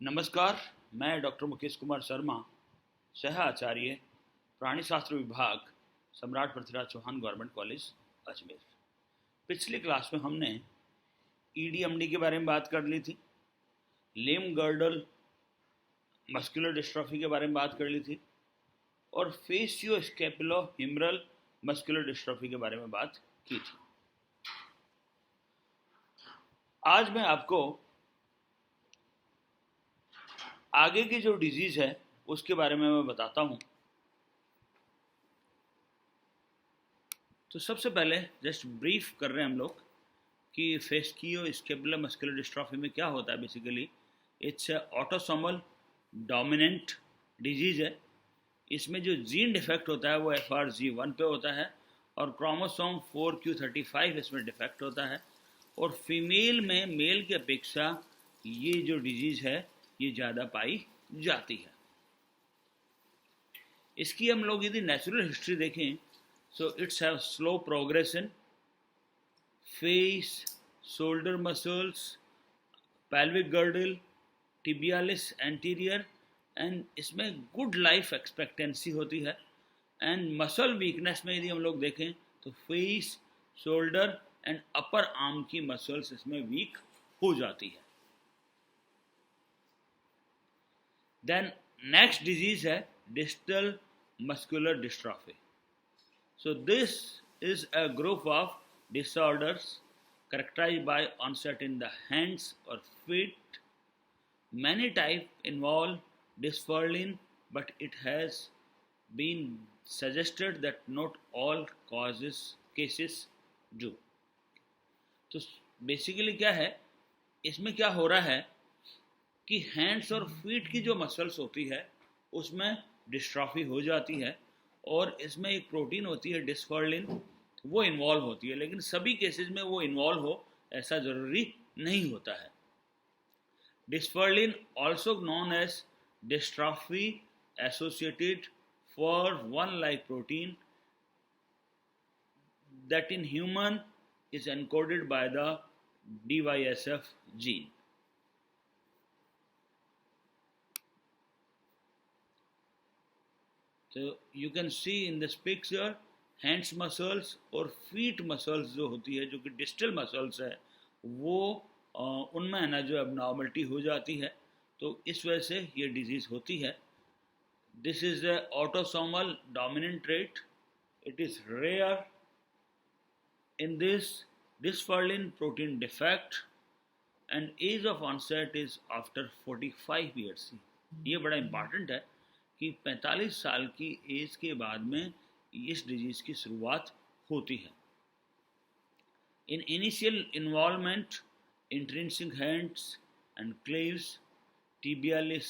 नमस्कार। मैं डॉक्टर मुकेश कुमार शर्मा, सह आचार्य प्राणी शास्त्र विभाग, सम्राट पृथ्वीराज चौहान गवर्नमेंट कॉलेज, अजमेर। पिछली क्लास में हमने ईडीएमडी के बारे में बात कर ली थी, लिम्ब गर्डल मस्कुलर डिस्ट्रॉफी के बारे में बात कर ली थी और फेसियो स्कैपुलो हिमरल मस्कुलर डिस्ट्रॉफी के बारे में बात की थी। आज मैं आपको आगे की जो डिजीज है उसके बारे में मैं बताता हूँ। तो सबसे पहले जस्ट ब्रीफ कर रहे हैं हम लोग कि फेस्कियो स्केपुलर मस्कुलर डिस्ट्रॉफी में क्या होता है। Basically it's autosomal dominant disease है। इसमें जो जीन डिफेक्ट होता है वो FRG1 पे होता है और क्रोमोसोम 4q35 इसमें डिफेक्ट होता है। और फीमेल में मेल की अपेक्षा ये जो डिजीज है ये ज़्यादा पाई जाती है। इसकी हम लोग यदि नेचुरल हिस्ट्री देखें so it's have slow progression, face, shoulder muscles, pelvic girdle, tibialis anterior, and इसमें गुड लाइफ एक्सपेक्टेंसी होती है। एंड मसल वीकनेस में यदि हम लोग देखें तो face, shoulder and upper arm की मसल्स इसमें वीक हो जाती है। देन नेक्स्ट डिजीज है distal muscular dystrophy. So this is a group of disorders characterized by onset in the hands or feet. Many types involve dysferlin, but it has been suggested that not all cases do. तो basically क्या है, इसमें क्या हो रहा है कि hands और फीट की जो मसल्स होती है उसमें डिस्ट्रॉफी हो जाती है और इसमें एक प्रोटीन होती है डिस्फर्लिन, वो इन्वॉल्व होती है। लेकिन सभी केसेस में वो इन्वॉल्व हो ऐसा ज़रूरी नहीं होता है। Dysferlin also known as dystrophy associated fer one like protein that in human is encoded by the DYSF gene. So you can see in this picture hands muscles और feet muscles जो होती है, जो कि distal muscles है, वो उनमें है ना जो abnormality हो जाती है, तो इस वजह से ये disease होती है। This is a autosomal dominant trait. It is rare in this dysferlin protein defect and age of onset is after 45 years. ये बड़ा इम्पॉर्टेंट है कि 45 साल की एज के बाद में इस डिजीज की शुरुआत होती है। In initial involvement intrinsic hands and calves, tibialis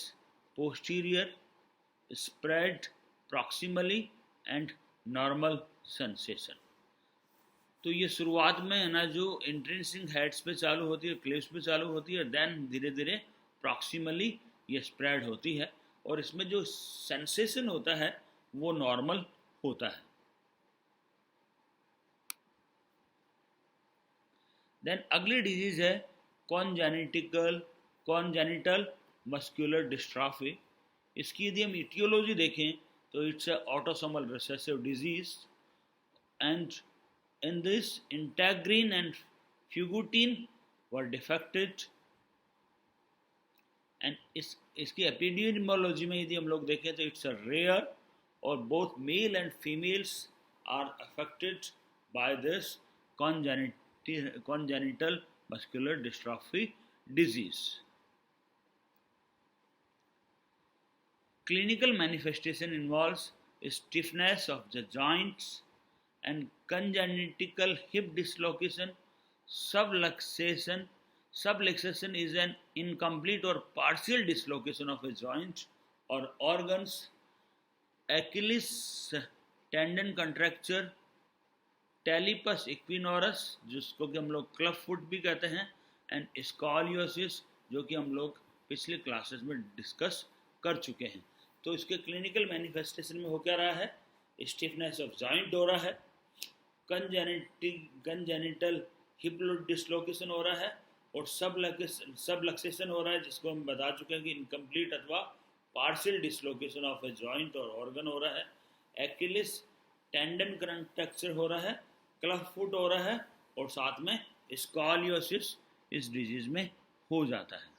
posterior, spread proximally and normal sensation. तो ये शुरुआत में है ना जो इंट्रिंसिक हेड्स पे चालू होती है, क्लेव्स पे चालू होती है, देन धीरे धीरे प्रॉक्सिमली ये स्प्रेड होती है और इसमें जो सेंसेशन होता है वो नॉर्मल होता है। देन अगली डिजीज है कॉन्जेनिटल मस्कुलर डिस्ट्रॉफी। इसकी यदि हम इटियोलॉजी देखें तो it's autosomal recessive disease and in this integrin and fugutin were defected and इसकी एपिडेमियोलॉजी में यदि हम लोग देखें तो इट्स अ रेयर और both male and females are affected by this congenital muscular dystrophy disease. Clinical manifestation involves stiffness of the joints and congenital hip dislocation, subluxation. Subluxation is an incomplete or partial dislocation of a joint or organs. Achilles tendon contracture, talipus equinoris जिसको कि हम लोग club foot भी कहते हैं, and scoliosis जो कि हम लोग पिछले क्लासेस में डिस्कस कर चुके हैं। तो इसके क्लिनिकल मैनिफेस्टेशन में हो क्या रहा है, स्टिफनेस ऑफ जॉइंट हो रहा है, कंजेनिटल हिप डिस्लोकेशन हो रहा है और सब लक्सेशन हो रहा है, जिसको हम बता चुके हैं कि इनकम्प्लीट अथवा partial dislocation of a joint और ऑर्गन हो रहा है। एक्किलिस टेंडन कंट्रक्चर हो रहा है, क्लब फुट हो रहा है, और साथ में स्कॉलियोसिस इस डिजीज में हो जाता है।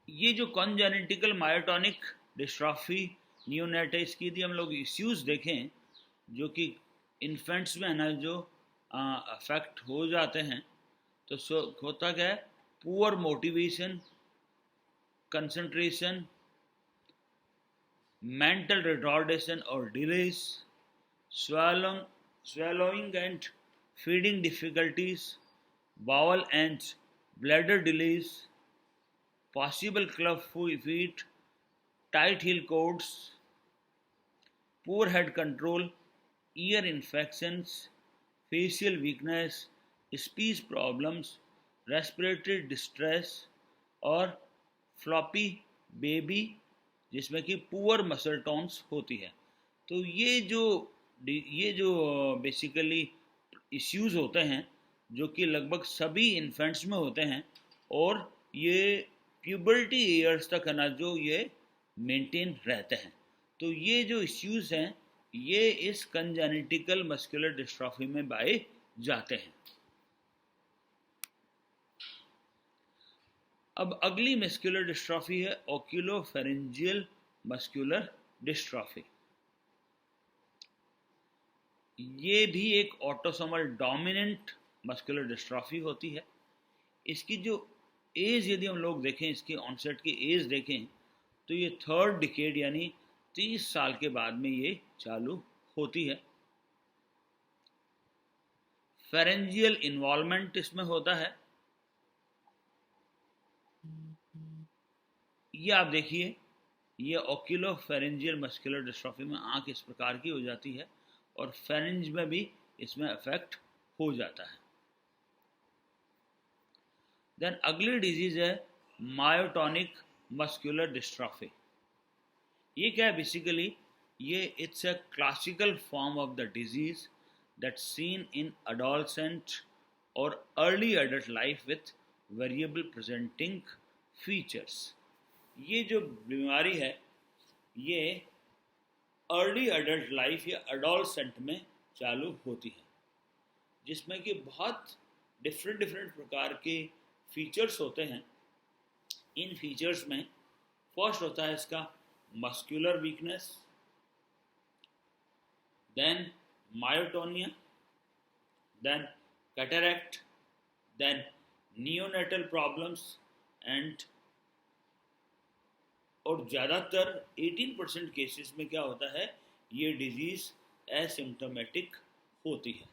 ये जो कॉन्जेनिटिकल मायोटोनिक डिस्ट्रॉफी नियोनेटाइज की यदि हम लोग इश्यूज देखें जो कि इन्फेंट्स में है ना जो अफेक्ट हो जाते हैं, तो होता क्या है, poor motivation, concentration, mental retardation or delays, swallowing and feeding difficulties, bowel and bladder delays, possible club feet, tight heel coats, poor head control, ear infections, facial weakness, speech problems, respiratory distress और floppy baby जिसमें कि poor muscle tones होती है। तो ये जो basically issues होते हैं जो कि लगभग सभी इन्फेंट्स में होते हैं, और ये प्यूबर्टी ईयर्स तक है ना जो ये मेंटेन रहते हैं। तो ये जो इश्यूज हैं ये इस कंजेनिटिकल मस्कुलर डिस्ट्रॉफी में पाए जाते हैं। अब अगली मस्कुलर डिस्ट्रॉफी है ओक्यूलोफेरेंजियल मस्कुलर डिस्ट्रॉफी। ये भी एक ऑटोसोमल डोमिनेंट मस्कुलर डिस्ट्रॉफी होती है। इसकी जो एज यदि हम लोग देखें, इसकी ऑनसेट की एज देखें, तो ये थर्ड डिकेड यानी 30 साल के बाद में ये चालू होती है। फेरेंजियल इन्वॉल्वमेंट इसमें होता है। ये आप देखिए, ये ओक्यूलोफेरेंजियल मस्कुलर डिस्ट्रॉफी में आंख इस प्रकार की हो जाती है और फेरेंज में भी इसमें अफेक्ट हो जाता है। देन अगली डिजीज है मायोटोनिक मस्कुलर डिस्ट्रॉफी। ये क्या है बेसिकली, ये it's a classical form of the disease that seen in adolescent और early adult life with variable presenting features. ये जो बीमारी है ये अर्ली एडल्ट लाइफ या अडोलसेंट में चालू होती है, जिसमें कि बहुत डिफरेंट प्रकार के फीचर्स होते हैं। इन फीचर्स में फर्स्ट होता है इसका muscular weakness, then myotonia, then cataract, then neonatal problems and और ज़्यादातर 18% केसेस में क्या होता है, ये डिजीज़ एसिम्टोमेटिक होती है।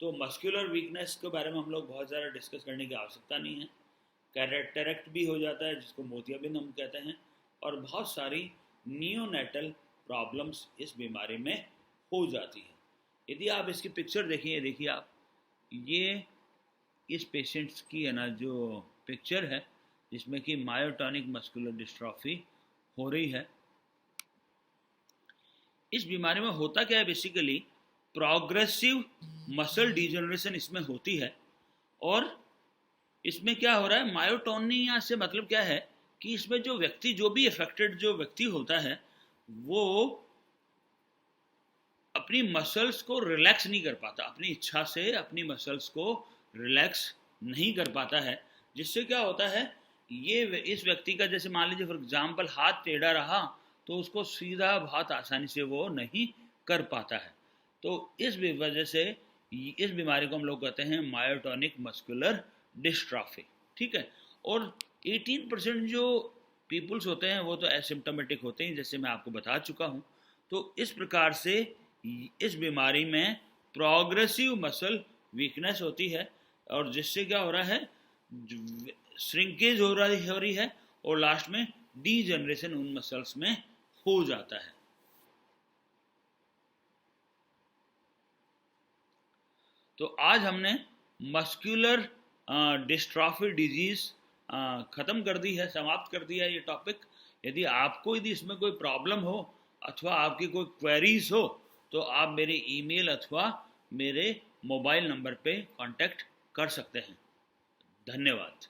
तो मस्कुलर वीकनेस के बारे में हम लोग बहुत ज़्यादा डिस्कस करने की आवश्यकता नहीं है। कैटरैक्ट भी हो जाता है जिसको मोतियाबिंद हम कहते हैं, और बहुत सारी नियोनेटल प्रॉब्लम्स इस बीमारी में हो जाती है। यदि आप इसकी पिक्चर देखिए आप, ये इस पेशेंट्स की है ना जो पिक्चर है जिसमें कि मायोटोनिक मस्कुलर डिस्ट्रॉफी हो रही है। इस बीमारी में होता क्या है बेसिकली, प्रोग्रेसिव मसल डिजेनरेशन इसमें होती है। और इसमें क्या हो रहा है, मायोटोनिया से मतलब क्या है कि इसमें जो भी अफेक्टेड जो व्यक्ति होता है वो अपनी मसल्स को रिलैक्स नहीं कर पाता, अपनी इच्छा से अपनी मसल्स को रिलैक्स नहीं कर पाता है, जिससे क्या होता है, ये इस व्यक्ति का जैसे मान लीजिए फॉर एग्जाम्पल हाथ टेढ़ा रहा तो उसको सीधा बहुत आसानी से वो नहीं कर पाता है। तो इस वजह से इस बीमारी को हम लोग कहते हैं मायोटोनिक मस्कुलर डिस्ट्रॉफी। ठीक है, और 18% जो पीपल्स होते हैं वो तो एसिम्टोमेटिक होते हैं, जैसे मैं आपको बता चुका हूँ। तो इस प्रकार से इस बीमारी में प्रोग्रेसिव मसल वीकनेस होती है, और जिससे क्या हो रहा है, श्रिंकेज हो रही है, और लास्ट में डीजनरेशन उन मसल्स में हो जाता है। तो आज हमने मस्कुलर डिस्ट्रॉफी डिजीज ख़त्म कर दी है, समाप्त कर दिया है ये टॉपिक। यदि इसमें कोई प्रॉब्लम हो अथवा आपकी कोई क्वेरीज हो तो आप मेरे ईमेल अथवा मेरे मोबाइल नंबर पे कांटेक्ट कर सकते हैं। धन्यवाद।